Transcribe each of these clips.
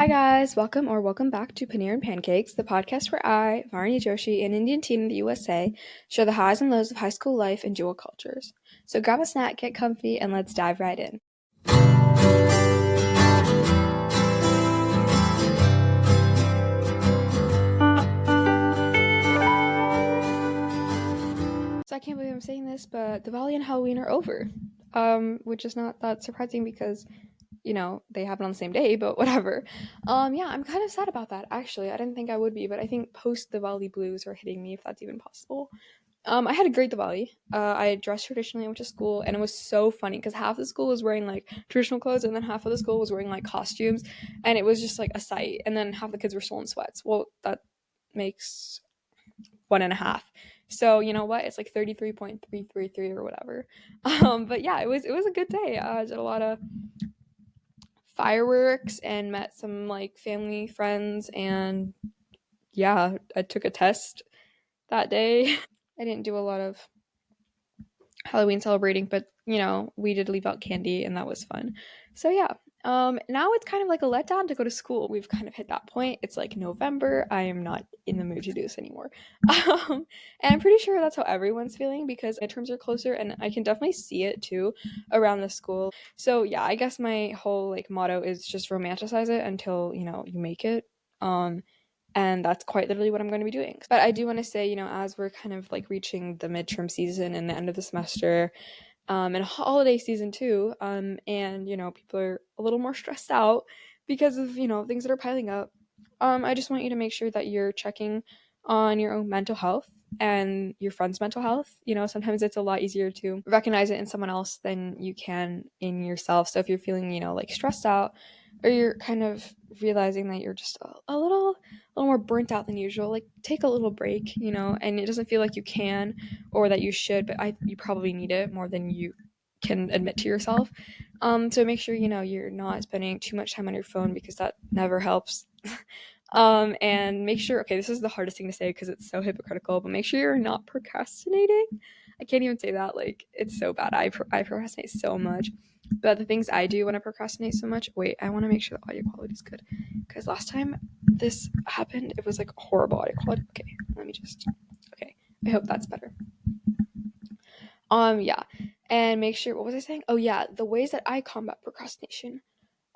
Hi guys, welcome back to Paneer and Pancakes, the podcast where I, Vaaruni Joshi, an Indian teen in the USA, share the highs and lows of high school life and dual cultures. So grab a snack, get comfy, and let's dive right in. So I can't believe I'm saying this, but Diwali and Halloween are over. Which is not that surprising because they happen on the same day, but whatever. Yeah, I'm kind of sad about that, actually. I didn't think I would be, but I think post-Diwali blues are hitting me, if that's even possible. I had a great Diwali. I dressed traditionally, I went to school, and it was so funny because half the school was wearing like traditional clothes, and then half of the school was wearing like costumes, and it was just like a sight. And then half the kids were still in sweats. Well, that makes one and a half. So you know what? It's like 33.333 or whatever. But yeah, it was a good day. I did a lot of fireworks and met some like family friends, and yeah, I took a test that day. I didn't do a lot of Halloween celebrating, but we did leave out candy and that was fun. So yeah. Now it's kind of like a letdown to go to school. We've kind of hit that point. It's like November. I am not in the mood to do this anymore. And I'm pretty sure that's how everyone's feeling because midterms are closer and I can definitely see it too around the school. So yeah, I guess my whole like motto is just romanticize it until, you make it. And that's quite literally what I'm going to be doing. But I do want to say, as we're kind of like reaching the midterm season and the end of the semester, and holiday season too, and people are a little more stressed out because of things that are piling up. I just want you to make sure that you're checking on your own mental health and your friend's mental health. Sometimes it's a lot easier to recognize it in someone else than you can in yourself. So if you're feeling like stressed out, or you're kind of realizing that you're just a little more burnt out than usual, like take a little break, and it doesn't feel like you can or that you should, but you probably need it more than you can admit to yourself. So make sure you're not spending too much time on your phone because that never helps. And make sure, okay, this is the hardest thing to say because it's so hypocritical, but make sure you're not procrastinating. I can't even say that, like it's so bad. I procrastinate so much. But the things I do when I procrastinate so much, wait, I want to make sure the audio quality is good because last time this happened, it was like horrible audio quality. Okay, okay, I hope that's better. Yeah, and make sure, what was I saying? Oh yeah, the ways that I combat procrastination.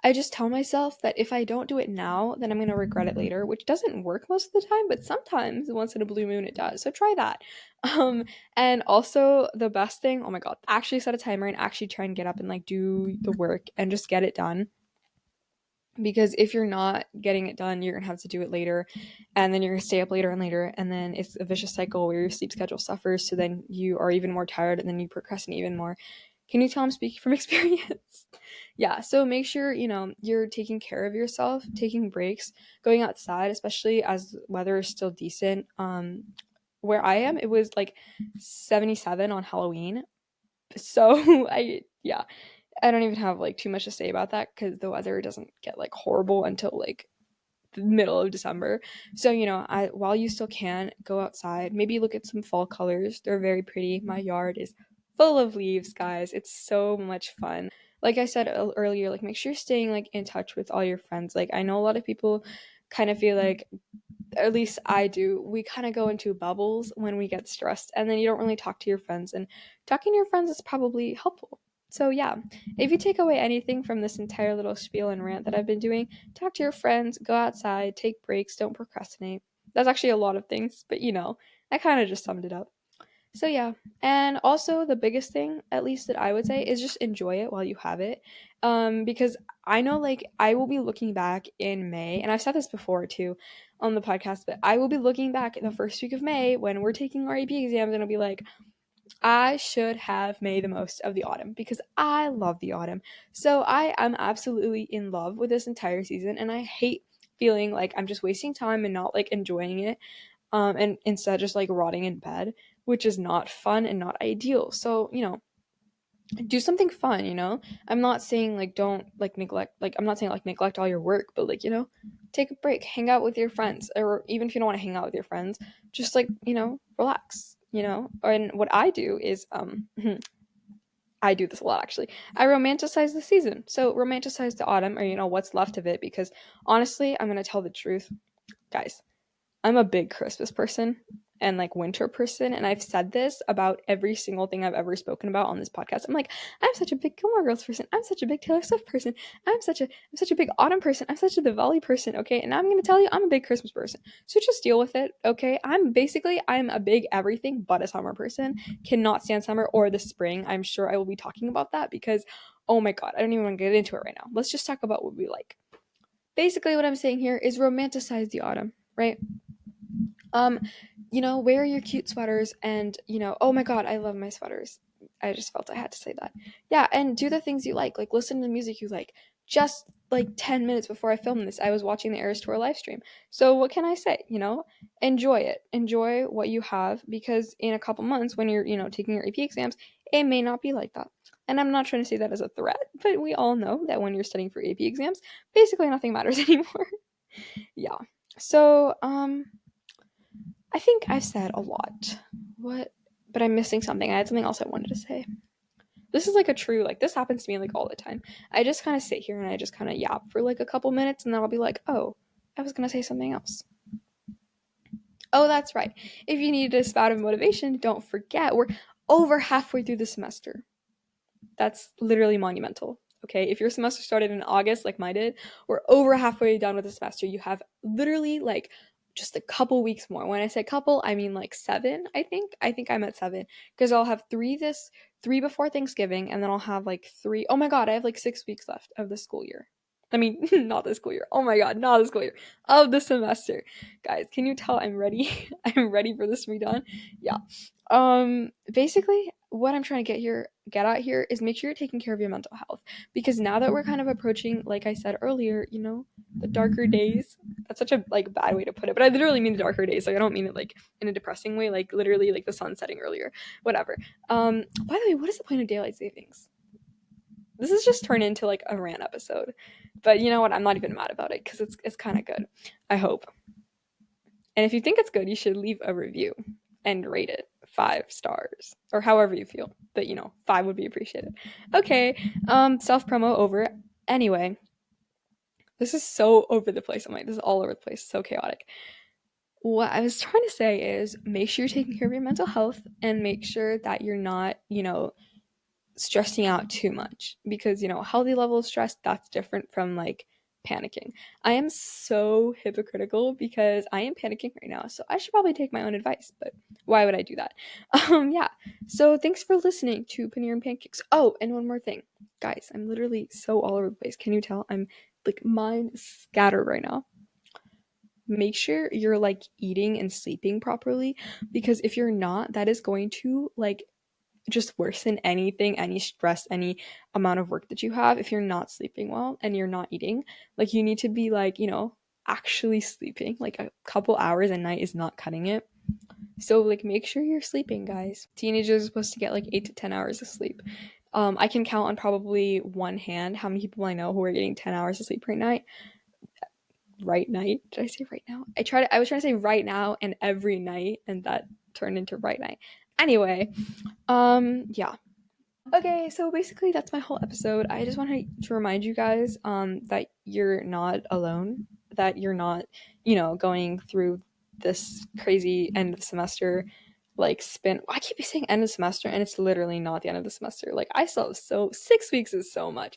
I just tell myself that if I don't do it now, then I'm going to regret it later, which doesn't work most of the time, but sometimes once in a blue moon it does. So try that. Um, and also the best thing, oh my god, actually set a timer and actually try and get up and like do the work and just get it done. Because if you're not getting it done, you're gonna have to do it later, and then you're gonna stay up later and later, and then it's a vicious cycle where your sleep schedule suffers, so then you are even more tired and then you procrastinate even more. Can you tell I'm speaking from experience? Yeah, so make sure you're taking care of yourself, taking breaks, going outside, especially as weather is still decent. Where I am, it was like 77 on Halloween, so I don't even have like too much to say about that because the weather doesn't get like horrible until like the middle of December. So while you still can, go outside, maybe look at some fall colors. They're very pretty. My yard is full of leaves, guys. It's so much fun. Like I said earlier, like make sure you're staying like in touch with all your friends. Like I know a lot of people kind of feel like, at least I do, we kind of go into bubbles when we get stressed, and then you don't really talk to your friends, and talking to your friends is probably helpful. So yeah, if you take away anything from this entire little spiel and rant that I've been doing, talk to your friends, go outside, take breaks, don't procrastinate. That's actually a lot of things, but I kind of just summed it up. So yeah, and also the biggest thing, at least that I would say, is just enjoy it while you have it. Because I know like I will be looking back in May, and I've said this before too on the podcast, but I will be looking back in the first week of May when we're taking our AP exams, and I'll be like, I should have made the most of the autumn because I love the autumn. So I am absolutely in love with this entire season, and I hate feeling like I'm just wasting time and not like enjoying it, and instead just like rotting in bed, which is not fun and not ideal. So, do something fun, I'm not saying like don't like neglect, like I'm not saying like neglect all your work, but like, take a break, hang out with your friends, or even if you don't want to hang out with your friends, just like, relax, and what I do is I do this a lot actually. I romanticize the season. So romanticize the autumn, or what's left of it, because honestly, I'm gonna tell the truth, guys. I'm a big Christmas person and like winter person, and I've said this about every single thing I've ever spoken about on this podcast. I'm like, I'm such a big Gilmore Girls person. I'm such a big Taylor Swift person. I'm such a big autumn person. I'm such a Diwali person. Okay, and I'm gonna tell you, I'm a big Christmas person. So just deal with it. Okay, I'm a big everything but a summer person. Cannot stand summer or the spring. I'm sure I will be talking about that because, oh my god, I don't even want to get into it right now. Let's just talk about what we like. Basically, what I'm saying here is romanticize the autumn, right? Um, wear your cute sweaters and, oh my god, I love my sweaters. I just felt I had to say that. Yeah, and do the things you like listen to the music you like. Just like 10 minutes before I filmed this, I was watching the Eras Tour live stream. So what can I say, Enjoy it. Enjoy what you have, because in a couple months when you're, taking your AP exams, it may not be like that. And I'm not trying to say that as a threat, but we all know that when you're studying for AP exams, basically nothing matters anymore. Yeah. So, I think I've said a lot. What? But I'm missing something. I had something else I wanted to say. This is like a true, like, this happens to me like all the time. I just kind of sit here and I just kind of yap for like a couple minutes, and then I'll be like, oh, I was going to say something else. Oh, that's right. If you need a spout of motivation, don't forget we're over halfway through the semester. That's literally monumental. Okay, if your semester started in August like mine did, we're over halfway done with the semester. You have literally like just a couple weeks more. When I say couple, I mean like 7, I think. I think I'm at 7, because I'll have 3 before Thanksgiving, and then I'll have like 3. Oh my god, I have like 6 weeks left of the school year. I mean, not the school year. Oh my god, not the school year. Of the semester. Guys, can you tell I'm ready? I'm ready for this to be done. Yeah. Basically, what I'm trying to get out here is make sure you're taking care of your mental health, because now that we're kind of approaching, like I said earlier, the darker days. That's such a like bad way to put it, but I literally mean the darker days. Like I don't mean it like in a depressing way, like literally like the sun setting earlier. Whatever. By the way, what is the point of daylight savings? This has just turned into like a rant episode. But you know what? I'm not even mad about it because it's kind of good. I hope. And if you think it's good, you should leave a review and rate it 5 stars or however you feel. But 5 would be appreciated. Okay, self promo over. Anyway, this is so over the place. I'm like, this is all over the place. So chaotic. What I was trying to say is make sure you're taking care of your mental health and make sure that you're not, stressing out too much, because a healthy level of stress, that's different from like panicking. I am so hypocritical because I am panicking right now, so I should probably take my own advice, but why would I do that? Yeah, so thanks for listening to Paneer and Pancakes. Oh, and one more thing, guys, I'm literally so all over the place. Can you tell I'm like mind is scattered right now? Make sure you're like eating and sleeping properly, because if you're not, that is going to like just worsen anything, any stress, any amount of work that you have. If you're not sleeping well and you're not eating, like you need to be like, actually sleeping. Like a couple hours a night is not cutting it. So like make sure you're sleeping, guys. Teenagers are supposed to get like 8 to 10 hours of sleep. I can count on probably one hand how many people I know who are getting 10 hours of sleep right night. Right night? Did I say right now? I was trying to say right now and every night, and that turned into right night. Anyway, yeah. Okay, so basically that's my whole episode. I just wanted to remind you guys that you're not alone, that you're not, going through this crazy end of the semester like spin. I keep saying end of the semester, and it's literally not the end of the semester. Like I still have 6 weeks is so much.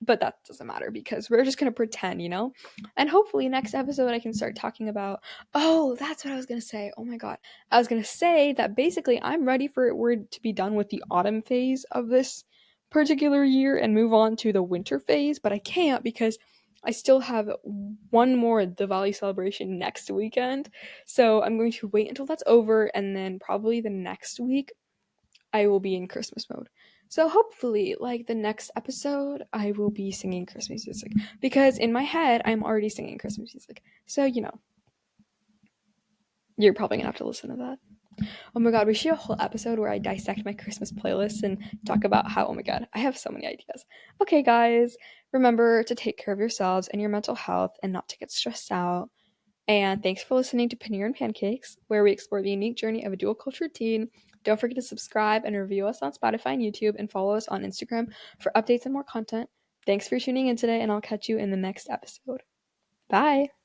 But that doesn't matter because we're just going to pretend, And hopefully next episode I can start talking about, oh, that's what I was going to say. Oh my god. I was going to say that basically I'm ready for it to be done with the autumn phase of this particular year and move on to the winter phase, but I can't because I still have one more Diwali celebration next weekend. So I'm going to wait until that's over, and then probably the next week I will be in Christmas mode. So hopefully, like the next episode, I will be singing Christmas music, because in my head, I'm already singing Christmas music. So, you're probably gonna have to listen to that. Oh my god, we should do a whole episode where I dissect my Christmas playlist and talk about how, oh my god, I have so many ideas. Okay, guys, remember to take care of yourselves and your mental health and not to get stressed out. And thanks for listening to Paneer and Pancakes, where we explore the unique journey of a dual cultured teen Don't forget to subscribe and review us on Spotify and YouTube, and follow us on Instagram for updates and more content. Thanks for tuning in today, and I'll catch you in the next episode. Bye!